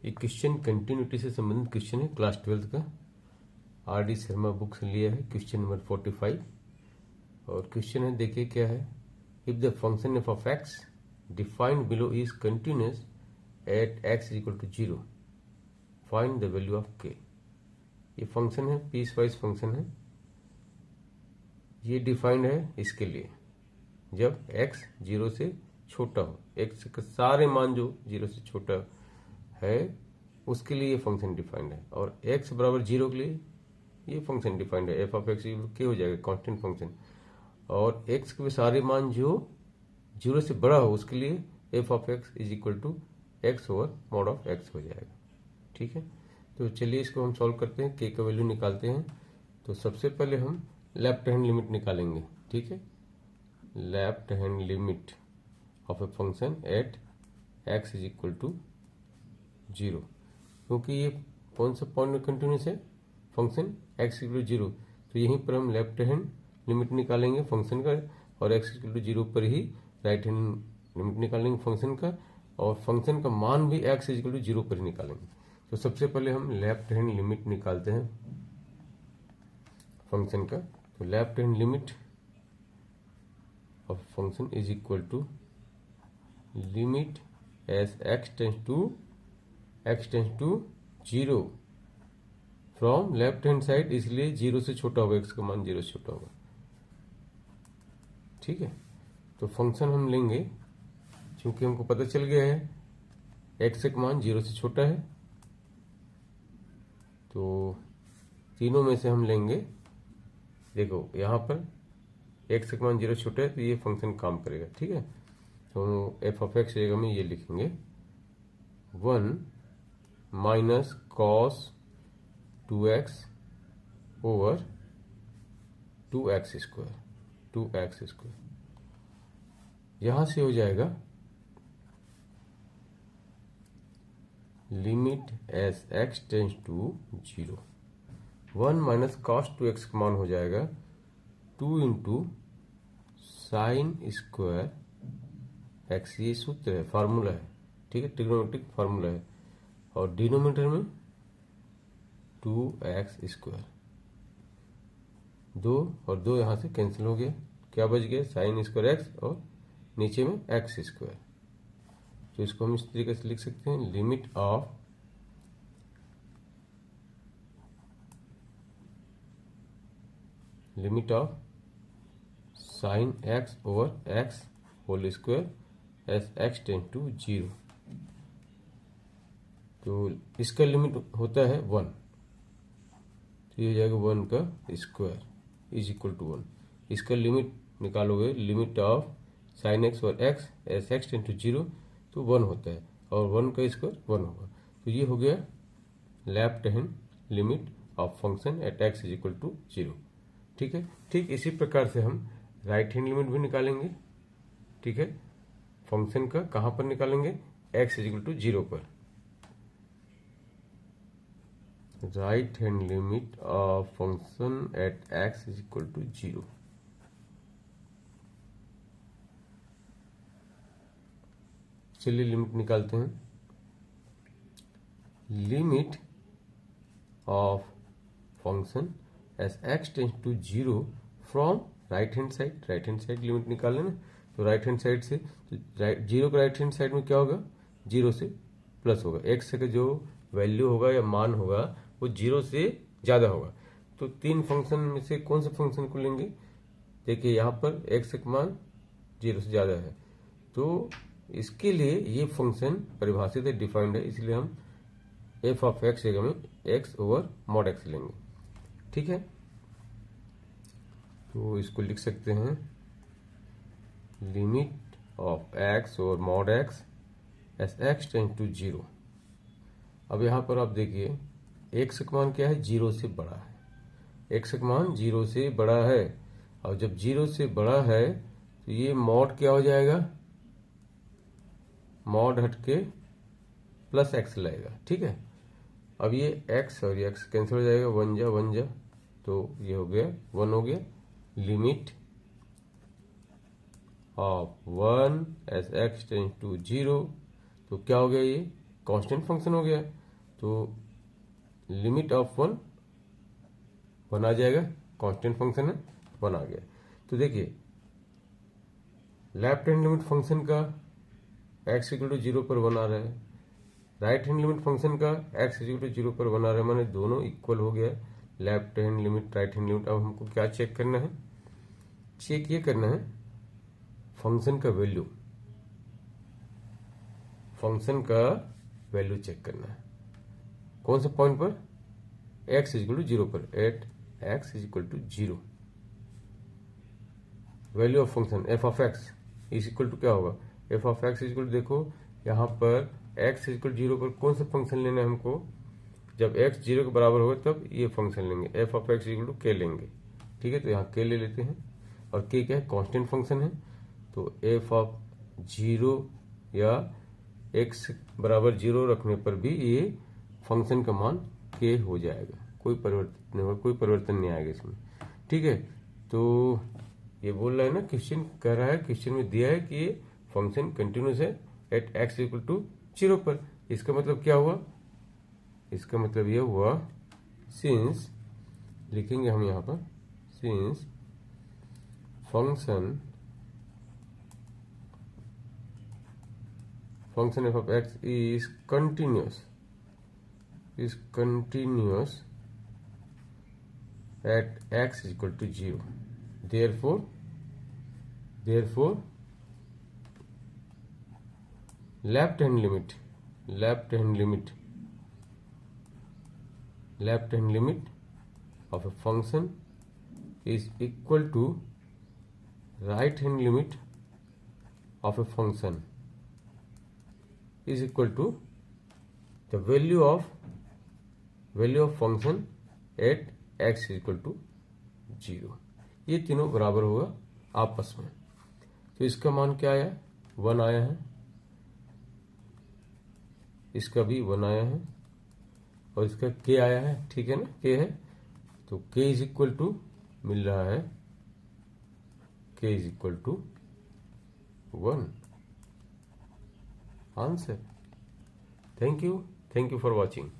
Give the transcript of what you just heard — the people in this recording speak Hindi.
ये क्वेश्चन कंटिन्यूटी से संबंधित क्वेश्चन है क्लास 12 का। आर.डी. शर्मा बुक से लिया है क्वेश्चन नंबर 45। और क्वेश्चन है, देखिए क्या है। If the function f of x defined below is continuous at x equal to 0, find the value of k. ये फंक्शन है, पीस वाइज फंक्शन है। ये डिफाइंड है इसके लिए जब x 0 से छोटा हो, x के सारे मान जो 0 से छोटा है उसके लिए ये फंक्शन डिफाइंड है। और x बराबर 0 के लिए ये फंक्शन डिफाइंड है। एफ ऑफ एक्स के हो जाएगा कांस्टेंट फंक्शन। और x के सारे मान जो 0 से बड़ा हो उसके लिए f of x is equal to x over mod of x हो जाएगा। ठीक है, तो चलिए इसको हम सॉल्व करते हैं, के का वैल्यू निकालते हैं। तो सबसे पहले हम लेफ्ट हैंड लिमिट निकालेंगे। ठीक है, left hand limit of a function at x is equal to 0, क्योंकि ये कौन सा पॉइंट में कंटिन्यूस है, फंक्शन एक्स इक्वल टू 0। तो यहीं पर हम लेफ्ट हैंड लिमिट निकालेंगे फंक्शन का, और एक्स इक्वल टू 0 पर ही राइट हैंड लिमिट निकालेंगे फंक्शन का, और फंक्शन का मान भी एक्स इक्वल टू 0 पर ही निकालेंगे। तो सबसे पहले हम लेफ्ट हैंड लिमिट निकालते हैं फंक्शन का। तो left hand limit of function is equal to limit as x tends to 0 from left hand side, इसलिए 0 से छोटा होगा, एक्स का मान 0 से छोटा होगा। ठीक है, तो फंक्शन हम लेंगे, क्योंकि हमको पता चल गया है एक्स का मान 0 से छोटा है, तो तीनों में से हम लेंगे। देखो यहाँ पर एक्स का मान 0 से छोटा है तो ये फंक्शन काम करेगा। ठीक है, तो एफ ऑफ एक्स जगह में ये लिखेंगे 1 minus cos 2x over 2x square. यहां से हो जाएगा limit as x tends to 0, 1 minus cos 2x का मान हो जाएगा 2 इंटू साइन स्क्वायर एक्स। ये सूत्र है, फार्मूला है। ठीक है, ट्रिग्नोमेट्रिक फार्मूला है। और डिनोमिनेटर में 2x स्क्वायर, 2 और 2 यहां से कैंसिल हो गया, क्या बच गया, साइन स्क्वायर एक्स और नीचे में एक्स स्क्वायर। तो इसको हम इस तरीके से लिख सकते हैं, limit of sine x over x whole square as x tends to 0। तो इसका लिमिट होता है 1, तो ये हो जाएगा 1 का स्क्वायर इज इक्वल टू 1। इसका लिमिट निकालोगे, लिमिट ऑफ साइन एक्स और x as x tends to 0, तो 1 होता है, और 1 का स्क्वायर 1 होगा। तो ये हो गया left hand limit of function at x is equal to 0। ठीक है, ठीक इसी प्रकार से हम राइट हैंड लिमिट भी निकालेंगे। ठीक है, फंक्शन का कहां पर निकालेंगे, एक्स इज इक्वल टू 0 पर। Right hand limit of function at x is equal to 0। चलिए लिमिट निकालते हैं। Limit of function as x tends to 0 from right hand side limit निकाल लेना। तो राइट हैंड साइड से, तो 0 का राइट हैंड साइड में क्या होगा, 0 से प्लस होगा, एक्स का जो वैल्यू होगा या मान होगा वो 0 से ज्यादा होगा। तो 3 फंक्शन में से कौन से फंक्शन को लेंगे, देखिए यहाँ पर एक्स का मान 0 से ज्यादा है, तो इसके लिए ये फंक्शन परिभाषित है, डिफाइंड है, इसलिए हम एफ ऑफ एक्स जगह में एक्स ओवर मॉड एक्स लेंगे। ठीक है, तो इसको लिख सकते हैं limit of x over mod x as x tends to 0। अब यहां पर आप देखिए एक्स का मान क्या है, 0 से बड़ा है। एक्स का मान 0 से बड़ा है, और जब 0 से बड़ा है तो ये मॉड क्या हो जाएगा, मॉड हटके प्लस एक्स लगेगा। ठीक है, अब ये एक्स और ये एक्स कैंसिल हो जाएगा, 1 जा, तो ये हो गया 1 हो गया। Limit of 1 as x tends to 0, तो क्या हो गया, ये कांस्टेंट फंक्शन हो गया, तो लिमिट ऑफ 1 आ जाएगा, कांस्टेंट फंक्शन है 1 आ गया। तो देखिए लेफ्ट हैंड लिमिट फंक्शन का x इक्वल टू 0 पर 1 आ रहा है, राइट हैंड लिमिट फंक्शन का x इक्वल टू 0 पर 1 आ रहा है, माने दोनों इक्वल हो गया, left hand limit right hand limit. अब हमको क्या चेक करना है, चेक ये करना है फंक्शन का वैल्यू, फंक्शन का वैल्यू चेक करना है कौन से पॉइंट पर, x इक्वल टू 0 पर, at x equal to 0, value of function f of x is equal to क्या होगा, f of x is equal to, देखो यहाँ पर x इज इक्वल टू 0 पर कौन सा फंक्शन लेना है हमको, जब x 0 के बराबर होगा तब ये फंक्शन लेंगे, f of x equal to k लेंगे, ठीक है। तो यहाँ k ले लेते हैं, और k क्या है, कांस्टेंट फंक्शन है, तो f ऑफ 0 या x बराबर 0 रखने पर भी ये फंक्शन का मान k हो जाएगा, कोई परिवर्तन नहीं आएगा इसमें, ठीक है। तो ये बोल रहा है ना, क्वेश्चन कह रहा है, क्वेश्चन में दिया है कि ये फंक्शन कंटिन्यूस है एट x इक्वल टू 0 पर। इसका मतलब क्या हुआ, इसका मतलब ये हुआ सिंस, लिखेंगे हम यहाँ पर, since function f of x is continuous at x equal to 0, therefore left hand limit of a function is equal to right hand limit of a function is equal to the value of function at x is equal to 0। ये तीनों बराबर होगा आपस में, तो इसका मान क्या आया, 1 आया है, इसका भी 1 आया है, और इसका k आया है, ठीक है ना, k है, तो k इज इक्वल टू मिल रहा है, k is equal to 1 answer. Thank you for watching.